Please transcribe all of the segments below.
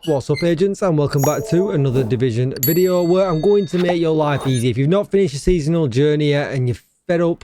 What's up, agents, and welcome back to another Division video where I'm going to make your life easy. If you've not finished your seasonal journey yet and you're fed up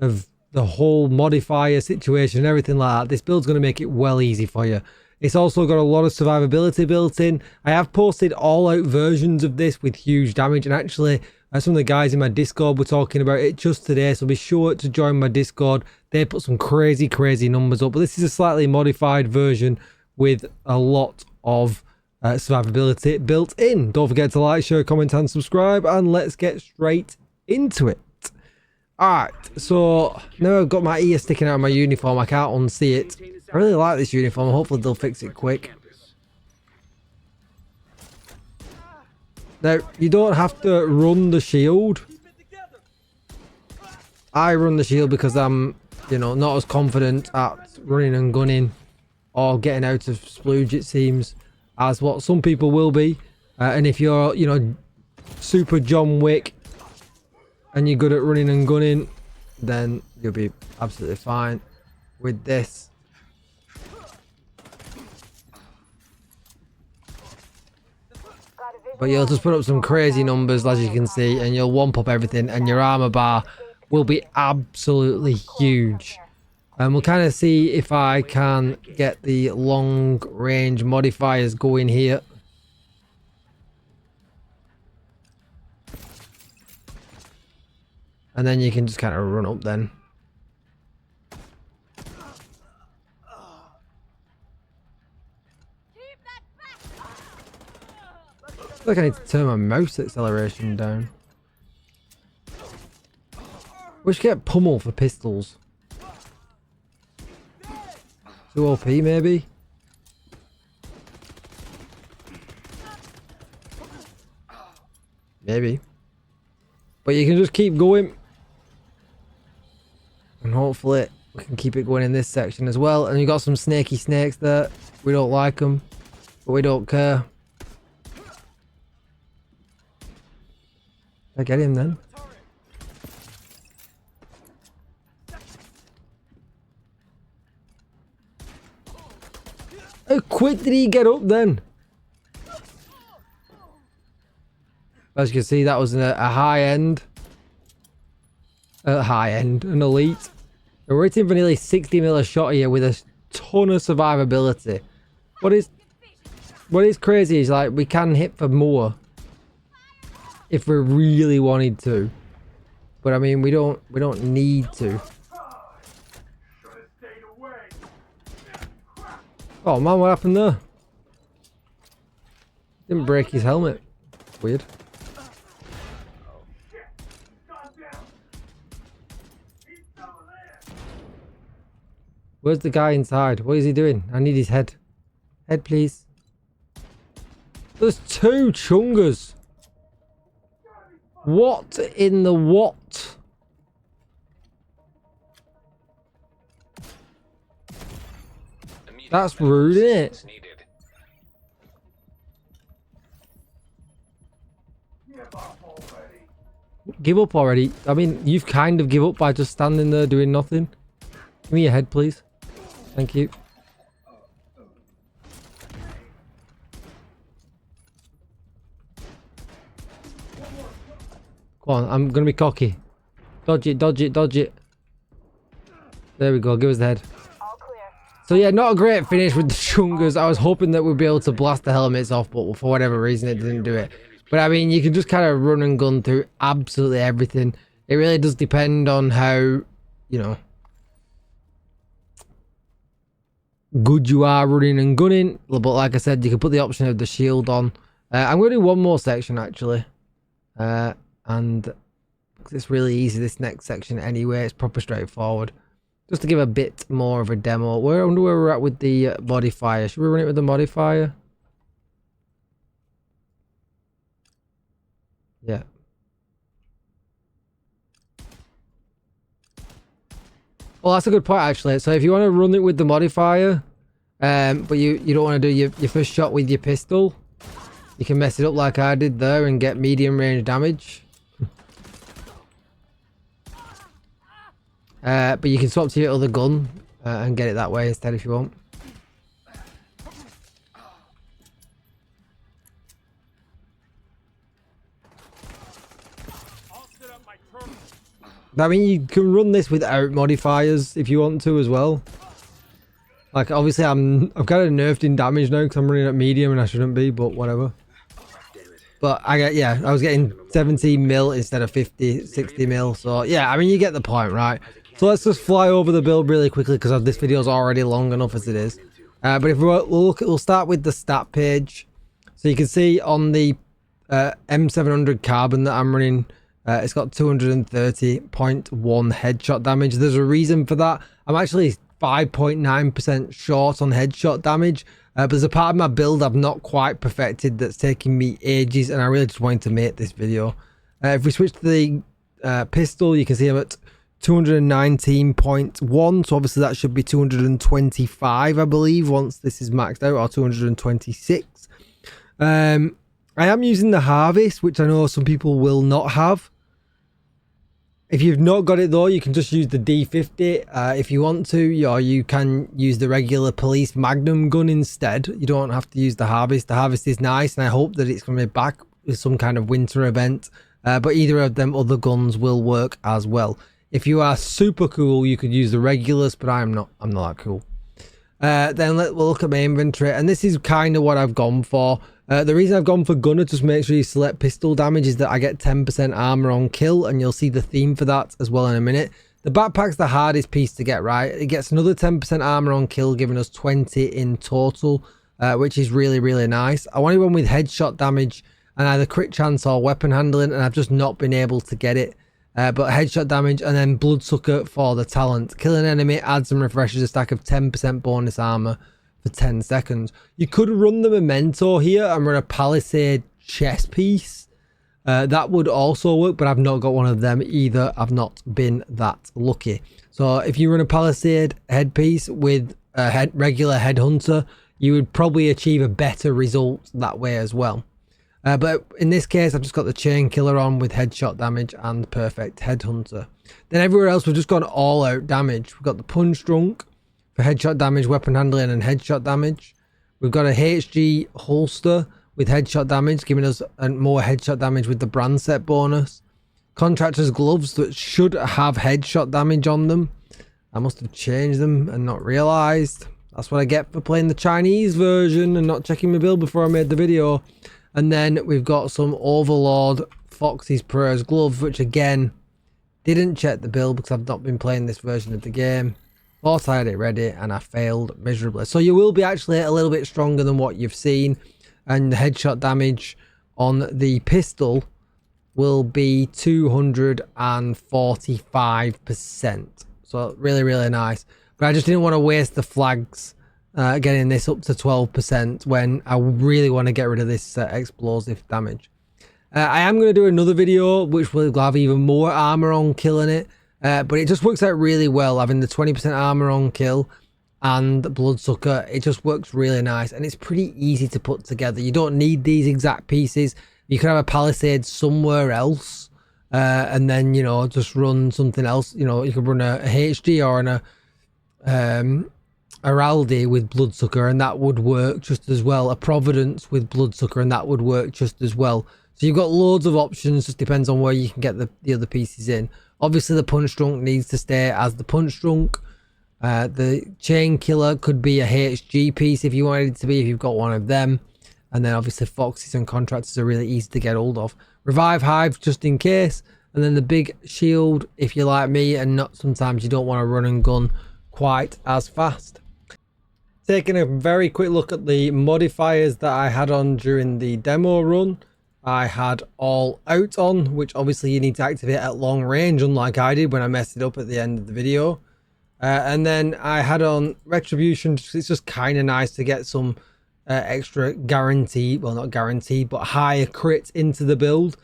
of the whole modifier situation and everything like that, this build's going to make it well easy for you. It's also got a lot of survivability built in. I have posted all-out versions of this with huge damage, and actually some of the guys in my Discord were talking about it just today, so be sure to join my Discord. They put some crazy numbers up, but this is a slightly modified version with a lot of survivability built in. Don't forget to like, share, comment and subscribe, and let's get straight into it. Alright, so now I've got my ear sticking out of my uniform, I can't unsee it. I really like this uniform, hopefully they'll fix it quick. Now, you don't have to run the shield. I run the shield because I'm, not as confident at running and gunning or getting out of splooge, it seems, as what some people will be. And if you're, super John Wick and you're good at running and gunning, then you'll be absolutely fine with this. But you'll just put up some crazy numbers, as you can see, and you'll one pop everything, and your armor bar will be absolutely huge. And we'll kind of see if I can get the long range modifiers going here. And then you can just kind of run up then. I feel like I need to turn my mouse acceleration down. We should get pummel for pistols. 2 OP maybe? Maybe. But you can just keep going. And hopefully we can keep it going in this section as well. And you got some snaky snakes there. We don't like them, but we don't care. I get him then. How quick did he get up then? As you can see, that was a high end. An elite. We're hitting for nearly 60 mil a shot here with a ton of survivability. What is crazy is, like, we can hit for more if we really wanted to, but I mean we don't need to. Oh man, what happened there? Didn't break his helmet. Weird. Where's the guy inside? What is he doing? I need his head. Head, please. There's 2 chungers. What in the what? That's rude, isn't it? Give up already. I mean, you've kind of give up by just standing there doing nothing. Give me your head, please. Thank you. Go on, I'm gonna be cocky. Dodge it, dodge it, dodge it. There we go, give us the head. So yeah, not a great finish with the chungers. I was hoping that we'd be able to blast the helmets off, but for whatever reason it didn't do it. But I mean, you can just kind of run and gun through absolutely everything. It really does depend on how, good you are running and gunning. But like I said, you can put the option of the shield on. I'm going to do one more section actually. And because it's really easy, this next section anyway, it's proper straightforward. Just to give a bit more of a demo. I wonder where we're at with the modifier. Should we run it with the modifier? Yeah. Well, that's a good point actually. So if you want to run it with the modifier, but you don't want to do your first shot with your pistol, you can mess it up like I did there and get medium range damage. But you can swap to your other gun and get it that way instead if you want. I mean, you can run this without modifiers if you want to as well. Like, obviously, I've got it nerfed in damage now because I'm running at medium and I shouldn't be, but whatever. But I was getting 17 mil instead of 50, 60 mil. So yeah, I mean, you get the point, right? So let's just fly over the build really quickly because this video is already long enough as it is. But if we'll start with the stat page. So you can see on the M700 carbon that I'm running, it's got 230.1 headshot damage. There's a reason for that. I'm actually 5.9% short on headshot damage. But there's a part of my build I've not quite perfected that's taking me ages, and I really just wanted to make this video. If we switch to the pistol, you can see I'm at 219.1, so obviously that should be 225, I believe, once this is maxed out, or 226. I am using the harvest, which I know some people will not have. If you've not got it though, you can just use the D50 if you want to, or you can use the regular police magnum gun instead. You don't have to use the harvest. The harvest is nice, and I hope that it's going to be back with some kind of winter event. But either of them other guns will work as well. If you are super cool, you could use the regulars, but I'm not that cool. Then we'll look at my inventory, and this is kind of what I've gone for. The reason I've gone for gunner, just make sure you select pistol damage, is that I get 10% armor on kill, and you'll see the theme for that as well in a minute. The backpack's the hardest piece to get right. It gets another 10% armor on kill, giving us 20 in total, which is really, really nice. I wanted one with headshot damage and either crit chance or weapon handling, and I've just not been able to get it. But headshot damage and then bloodsucker for the talent. Kill an enemy adds and refreshes a stack of 10% bonus armor for 10 seconds. You could run the memento here and run a palisade chest piece. That would also work, but I've not got one of them either. I've not been that lucky. So if you run a palisade headpiece with a regular headhunter, you would probably achieve a better result that way as well. But in this case, I've just got the chain killer on with headshot damage and perfect headhunter. Then everywhere else, we've just gone all out damage. We've got the punch drunk for headshot damage, weapon handling, and headshot damage. We've got a HG holster with headshot damage, giving us more headshot damage with the brand set bonus. Contractor's gloves that should have headshot damage on them. I must have changed them and not realized. That's what I get for playing the Chinese version and not checking my build before I made the video. And then we've got some Overlord Foxy's Prayers gloves, which again, didn't check the build because I've not been playing this version of the game. Thought I had it ready and I failed miserably. So you will be actually a little bit stronger than what you've seen. And the headshot damage on the pistol will be 245%. So really, really nice. But I just didn't want to waste the flags getting this up to 12% when I really want to get rid of this explosive damage. I am going to do another video which will have even more armor on killing it, but it just works out really well having the 20% armor on kill and bloodsucker. It just works really nice and it's pretty easy to put together. You don't need these exact pieces. You can have a palisade somewhere else and then, you know, just run something else. You know, you could run a HG or a Araldi with bloodsucker and that would work just as well. A Providence with bloodsucker and that would work just as well. So you've got loads of options, just depends on where you can get the other pieces in. Obviously the punch drunk needs to stay as the punch drunk. The chain killer could be a HG piece if you wanted it to be, if you've got one of them. And then obviously foxes and contractors are really easy to get hold of. Revive hive just in case. And then the big shield if you're like me and not sometimes you don't want to run and gun quite as fast. Taking a very quick look at the modifiers that I had on during the demo run. I had all out on, which obviously you need to activate at long range, unlike I did when I messed it up at the end of the video. And then I had on retribution. It's just kind of nice to get some extra guarantee, well not guaranteed, but higher crit into the build.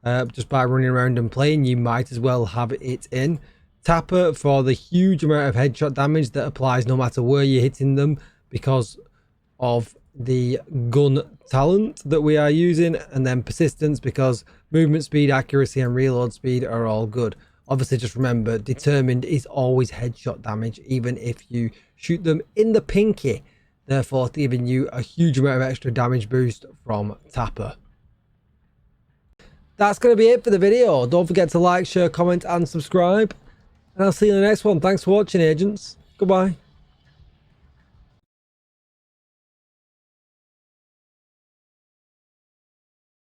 Just by running around and playing, you might as well have it in. Tapper for the huge amount of headshot damage that applies no matter where you're hitting them because of the gun talent that we are using, and then persistence because movement speed, accuracy and reload speed are all good. Obviously just remember determined is always headshot damage even if you shoot them in the pinky, therefore giving you a huge amount of extra damage boost from Tapper. that's going to be it for the video. Don't forget to like, share, comment and subscribe. And I'll see you in the next one. Thanks for watching, agents. Goodbye.